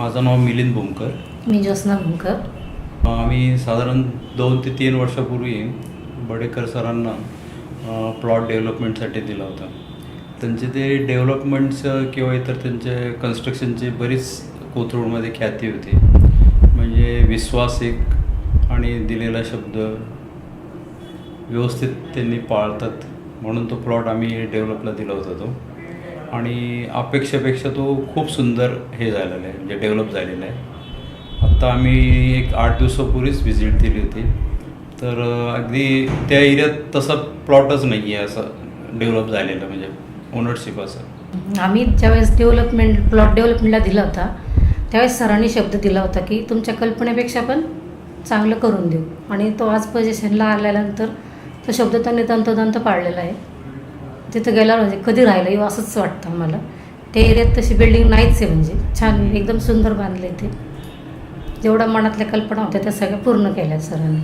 माझं नाव मिलिंद भूमकर. मी ज्योत्स्ना भूमकर. आम्ही साधारण 2 ते 3 वर्षापूर्वी बडेकर सरांना प्लॉट डेव्हलपमेंटसाठी दिला होता. त्यांचे ते डेव्हलपमेंट्स किंवा इतर त्यांचे कन्स्ट्रक्शनची बरीच कोथरूडमध्ये ख्याती होती. म्हणजे विश्वास एक आणि दिलेला शब्द व्यवस्थित त्यांनी पाळतात म्हणून तो प्लॉट आम्ही डेव्हलपला दिला होता तो. आणि अपेक्षेपेक्षा तो खूप सुंदर हे झालेला आहे, म्हणजे डेव्हलप झालेला आहे. आत्ता आम्ही एक 8 दिवसापूर्वीच व्हिजिट दिली होती. तर अगदी त्या एरियात तसा प्लॉटच नाही आहे असं डेव्हलप झालेलं, म्हणजे ओनरशिप असं. आम्ही ज्यावेळेस प्लॉट डेव्हलपमेंटला दिला होता त्यावेळेस सरांनी शब्द दिला होता की तुमच्या कल्पनेपेक्षा पण चांगलं करून देऊ, आणि तो आज पोझिशनला आल्यानंतर तो शब्द त्यांनी तंतोतंत पाळलेला आहे. तिथं गेल्यावर म्हणजे कधी राहिलं असंच वाटतं आम्हाला. त्या एरियात तशी बिल्डिंग नाहीच आहे, म्हणजे छान एकदम सुंदर बांधले ते. जेवढ्या मनातल्या कल्पना होत्या त्या सगळ्या पूर्ण केल्या सरांनी.